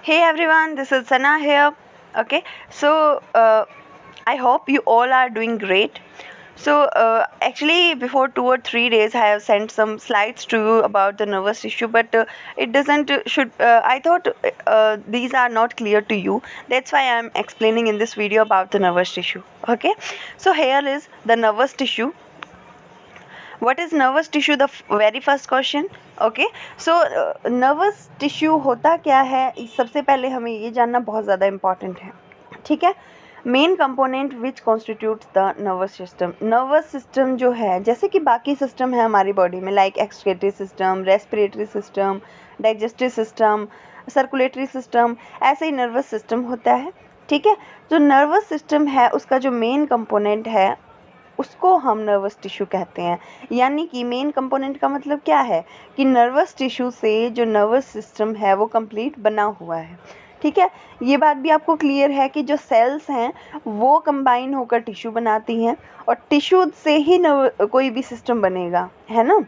Hey everyone, this is Sana here. Okay, so I hope you all are doing great. Actually, before 2 or 3 days, I have sent some slides to you about the nervous tissue, but it doesn't should. I thought these are not clear to you. That's why I am explaining in this video about the nervous tissue. Okay, so here is the nervous tissue. What is nervous tissue? The very first question. Okay so nervous tissue होता क्या है, सबसे पहले हमें ये जानना बहुत ज़्यादा इम्पॉर्टेंट है. ठीक है. Main component which constitutes the nervous system जो है, जैसे कि बाकी सिस्टम है हमारी बॉडी में, like excretory system, respiratory system, digestive system, circulatory system, ऐसे ही नर्वस सिस्टम होता है. ठीक है. जो नर्वस सिस्टम है उसका जो मेन कंपोनेंट है उसको हम नर्वस टिश्यू कहते हैं. यानी कि मेन कंपोनेंट का मतलब क्या है कि नर्वस टिश्यू से जो नर्वस सिस्टम है वो कंप्लीट बना हुआ है. ठीक है. ये बात भी आपको क्लियर है कि जो सेल्स हैं वो कंबाइन होकर टिश्यू बनाती हैं और टिश्यू से ही कोई भी सिस्टम बनेगा, है ना.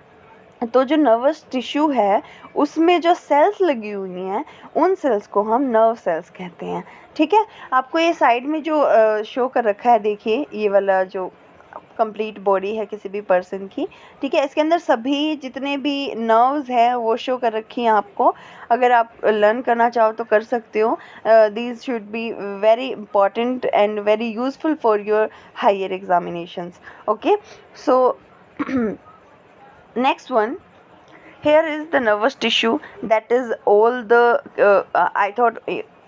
तो जो नर्वस टिश्यू है उसमें जो सेल्स लगी हुई हैं उन सेल्स को हम नर्व सेल्स कहते हैं. ठीक है. आपको ये साइड में जो शो कर रखा है, देखिए ये वाला जो कंप्लीट बॉडी है किसी भी पर्सन की. ठीक है. इसके अंदर सभी जितने भी नर्व्स हैं वो शो कर रखी हैं आपको. अगर आप लर्न करना चाहो तो कर सकते हो. These should be very important and very useful for your higher examinations. Okay. So next one, here is the nervous tissue. That is all the I thought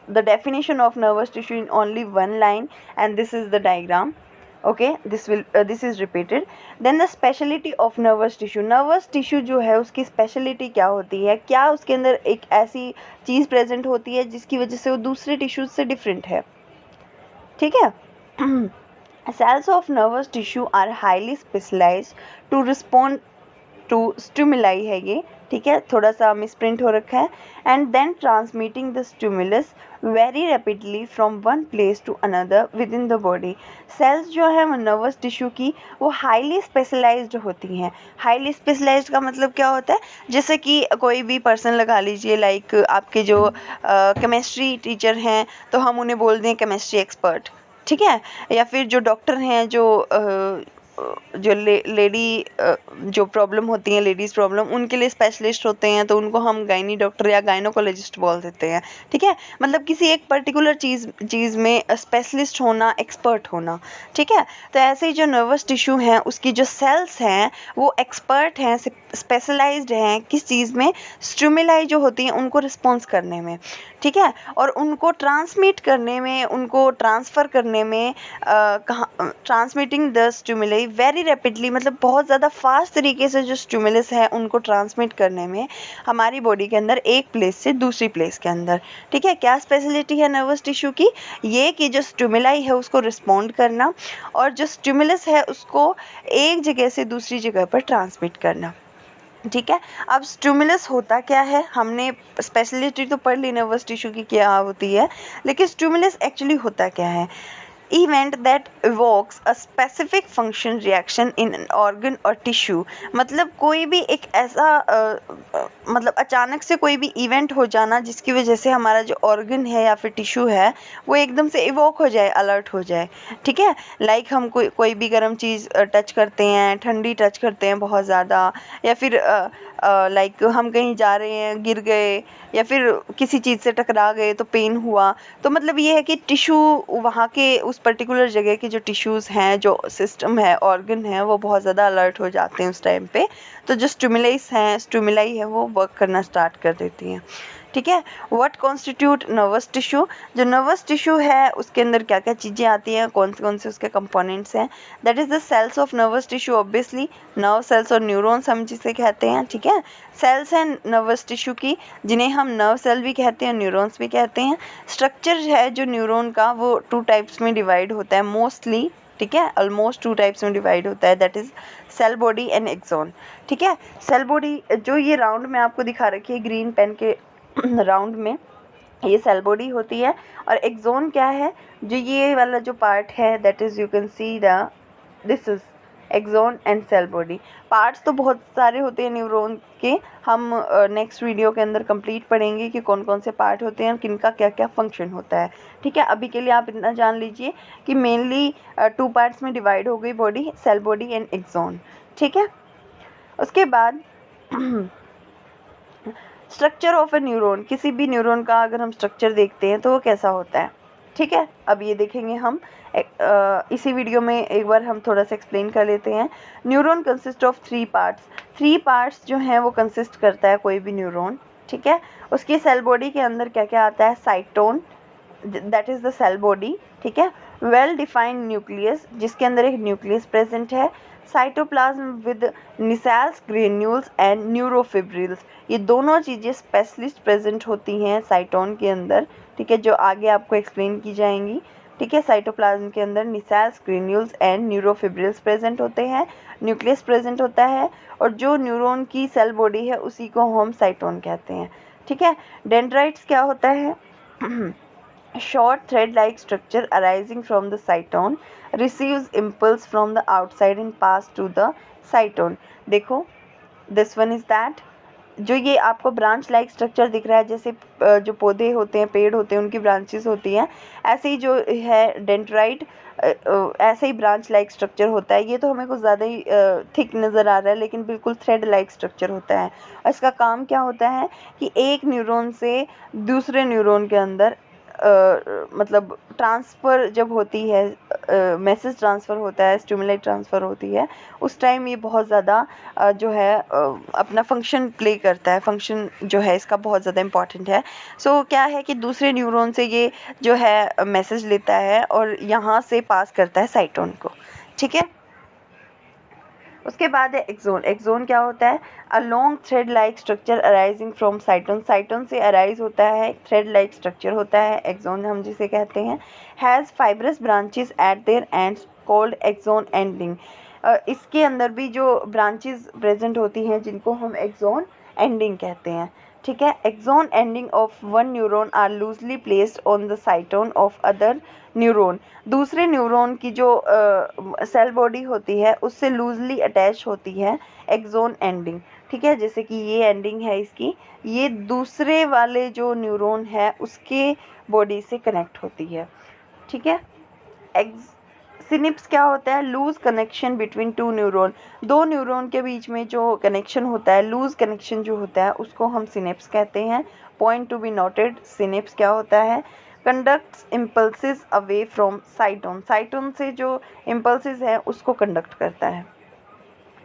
the definition of nervous tissue in only one line, and this is the diagram. Okay, this is repeated. Then the speciality of nervous tissue जो है उसकी speciality क्या होती है, क्या उसके अंदर एक ऐसी चीज़ present होती है जिसकी वजह से वो दूसरे tissues से different है. ठीक है. Cells of nervous tissue are highly specialized to respond to stimuli है ये. ठीक है. थोड़ा सा मिसप्रिंट हो रखा है. And then transmitting the stimulus very rapidly from one place to another within the body. Cells जो है वो नर्वस टिश्यू की वो हाईली स्पेशलाइज्ड होती हैं. हाईली स्पेशलाइज्ड का मतलब क्या होता है, जैसे कि कोई भी पर्सन लगा लीजिए, लाइक आपके जो केमिस्ट्री टीचर हैं तो हम उन्हें बोल दें केमिस्ट्री एक्सपर्ट. ठीक है. या फिर जो डॉक्टर हैं जो लेडी जो प्रॉब्लम होती है, लेडीज़ प्रॉब्लम, उनके लिए स्पेशलिस्ट होते हैं तो उनको हम गायनी डॉक्टर या गायनोकोलॉजिस्ट बोल देते हैं. ठीक है. मतलब किसी एक पर्टिकुलर चीज़ में स्पेशलिस्ट होना, एक्सपर्ट होना. ठीक है. तो ऐसे ही जो नर्वस टिश्यू हैं उसकी जो सेल्स हैं वो एक्सपर्ट हैं, स्पेशलाइज्ड हैं किस चीज़ में, स्टिमुलाई जो होती हैं उनको रिस्पॉन्स करने में. ठीक है. और उनको ट्रांसमिट करने में, उनको ट्रांसफ़र करने में, transmitting the stimuli very rapidly, मतलब बहुत ज़्यादा फास्ट तरीके से जो स्टिमुलस है उनको ट्रांसमिट करने में हमारी बॉडी के अंदर एक प्लेस से दूसरी प्लेस के अंदर. ठीक है. क्या स्पेशलिटी है नर्वस टिश्यू की, ये कि जो स्टिमुलाई है उसको रिस्पॉन्ड करना और जो स्टिमुलस है उसको एक जगह से दूसरी जगह पर ट्रांसमिट करना. ठीक है. अब स्टिमुलस होता क्या है, हमने स्पेशलिटी तो पढ़ ली नर्वस टिश्यू की क्या होती है, लेकिन स्टिमुलस एक्चुअली होता क्या है. event that evokes a specific function reaction in an organ or tissue. मतलब कोई भी एक ऐसा मतलब अचानक से कोई भी इवेंट हो जाना जिसकी वजह से हमारा जो ऑर्गन है या फिर टिश्यू है वो एकदम से इवोक हो जाए, अलर्ट हो जाए. ठीक है. लाइक हम कोई भी गर्म चीज़ टच करते हैं, ठंडी टच करते हैं बहुत ज़्यादा, या फिर लाइक हम कहीं जा रहे हैं, गिर गए, या फिर किसी चीज़ से टकरा गए तो पेन हुआ. तो मतलब ये है कि टिश्यू, वहाँ के उस पर्टिकुलर जगह के जो टिश्यूज़ हैं, जो सिस्टम है, ऑर्गन है, वो बहुत ज़्यादा अलर्ट हो जाते हैं उस टाइम पे. तो जो स्टिमुलाई है वो वर्क करना स्टार्ट कर देती हैं. ठीक है. What constitute nervous tissue. जो नर्वस टिश्यू है उसके अंदर क्या क्या चीज़ें आती हैं, कौन से उसके कंपोनेंट्स हैं. That is the cells of nervous tissue. Obviously nerve cells और न्यूरॉन्स हम जिसे कहते हैं. ठीक है. सेल्स हैं नर्वस टिश्यू की जिन्हें हम नर्व सेल भी कहते हैं, न्यूरॉन्स भी कहते हैं. स्ट्रक्चर है जो न्यूरॉन का वो 2 टाइप्स में डिवाइड होता है मोस्टली. ठीक है. ऑलमोस्ट 2 टाइप्स में डिवाइड होता है. That is cell body and axon. ठीक है. सेल बॉडी जो ये राउंड में आपको दिखा रखी है ग्रीन पेन के राउंड में, ये सेल बॉडी होती है. और एक्सोन क्या है, जो ये वाला जो पार्ट है, that is you can see this is axon and cell body. Parts तो बहुत सारे होते हैं न्यूरॉन के, हम नेक्स्ट वीडियो के अंदर कंप्लीट पढ़ेंगे कि कौन कौन से पार्ट होते हैं और किनका क्या क्या फंक्शन होता है। ठीक है, अभी के लिए आप इतना जान लीजिए कि मेनली 2 पार्ट्स में डिवाइड हो गई body, cell body and axon. ठीक है, उसके बाद स्ट्रक्चर ऑफ ए न्यूरॉन, किसी भी न्यूरॉन का अगर हम स्ट्रक्चर देखते हैं तो वो कैसा होता है। ठीक है, अब ये देखेंगे हम इसी वीडियो में, एक बार हम थोड़ा सा एक्सप्लेन कर लेते हैं। Neuron consist of 3 parts, 3 parts जो हैं वो कंसिस्ट करता है कोई भी न्यूरॉन। ठीक है, उसकी सेल बॉडी के अंदर क्या क्या आता है, cyton, that is the cell body. ठीक है, वेल डिफाइंड न्यूक्लियस, जिसके अंदर एक न्यूक्लियस प्रेजेंट है, cytoplasm with Nissl's granules and neurofibrils, ये दोनों चीज़ें स्पेशलिस्ट प्रेजेंट होती हैं साइटोन के अंदर। ठीक है, जो आगे आपको एक्सप्लेन की जाएंगी। ठीक है, साइटोप्लाज्म के अंदर निसेल्स ग्रेन्यूल्स एंड न्यूरोफिब्रिल्स प्रेजेंट होते हैं, न्यूक्लियस प्रेजेंट होता है, और जो न्यूरॉन की सेल बॉडी है उसी को हम साइटोन कहते हैं। ठीक है, डेंड्राइट्स क्या होता है short thread-like structure arising from the cytone receives impulse from the outside and pass to the cytone। देखो, this one is that, जो ये आपको ब्रांच लाइक स्ट्रक्चर दिख रहा है, जैसे जो पौधे होते हैं, पेड़ होते हैं, उनकी ब्रांचेस होती हैं, ऐसे ही जो है डेंड्राइट ऐसे ही ब्रांच लाइक स्ट्रक्चर होता है। ये तो हमें कुछ ज़्यादा ही थिक नज़र आ रहा है, लेकिन बिल्कुल थ्रेड लाइक स्ट्रक्चर होता है। और इसका काम क्या होता है कि एक न्यूरॉन से दूसरे न्यूरॉन के अंदर मतलब ट्रांसफ़र जब होती है, मैसेज ट्रांसफ़र होता है, स्टिमुलेट ट्रांसफ़र होती है, उस टाइम ये बहुत ज़्यादा जो है अपना फंक्शन प्ले करता है। फंक्शन जो है इसका बहुत ज़्यादा इम्पॉर्टेंट है। सो क्या है कि दूसरे न्यूरॉन से ये जो है मैसेज लेता है और यहाँ से पास करता है साइटोन को। ठीक है, उसके बाद है एक्सोन। एक्सोन क्या होता है, a long thread like structure arising from साइटोन, साइटोन से अराइज होता है, थ्रेड लाइक स्ट्रक्चर होता है, एक्सोन हम जिसे कहते हैं। Has fibrous branches at their ends called axon ending, इसके अंदर भी जो ब्रांचेस प्रेजेंट होती हैं जिनको हम एक्सोन एंडिंग कहते हैं। ठीक है, axon ending of one neuron are loosely placed on the cyton of other neuron, दूसरे न्यूरॉन की जो सेल बॉडी होती है उससे लूजली अटैच होती है एक्सोन एंडिंग। ठीक है, जैसे कि ये एंडिंग है इसकी, ये दूसरे वाले जो न्यूरॉन है उसके बॉडी से कनेक्ट होती है। ठीक है, सिनेप्स क्या होता है, loose connection between 2 neuron, 2 neuron के बीच में जो कनेक्शन होता है, लूज कनेक्शन जो होता है उसको हम सिनेप्स कहते हैं। Point to be noted, synapse क्या होता है, कंडक्ट्स इम्पल्सिस अवे फ्रॉम साइटोन, साइटोन से जो इम्पल्सिस है उसको कंडक्ट करता है।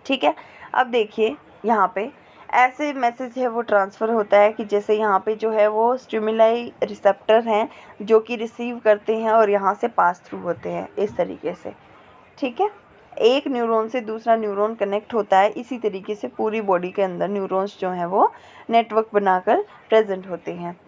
ठीक है, अब देखिए यहाँ पे ऐसे मैसेज है वो ट्रांसफ़र होता है कि जैसे यहाँ पे जो है वो स्टिमुलाई रिसेप्टर हैं जो कि रिसीव करते हैं और यहाँ से पास थ्रू होते हैं इस तरीके से। ठीक है, एक न्यूरॉन से दूसरा न्यूरॉन कनेक्ट होता है, इसी तरीके से पूरी बॉडी के अंदर न्यूरॉन्स जो हैं वो नेटवर्क बनाकर प्रेजेंट होते हैं।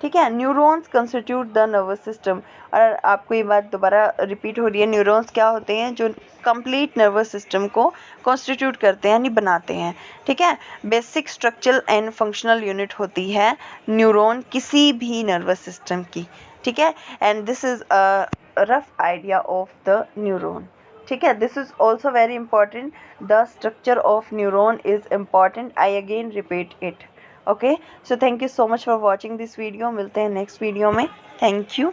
ठीक है, neurons constitute the nervous system, और आपको ये बात दोबारा रिपीट हो रही है, न्यूरॉन्स क्या होते हैं, जो कंप्लीट नर्वस सिस्टम को कॉन्स्टिट्यूट करते हैं यानी बनाते हैं। ठीक है, basic structural and functional unit होती है न्यूरॉन किसी भी नर्वस सिस्टम की। ठीक है, and this is a rough idea of the neuron. ठीक है, this is also very important, the structure of neuron is important, I again repeat it. Okay, so thank you so much for watching this video, मिलते हैं next video में, thank you.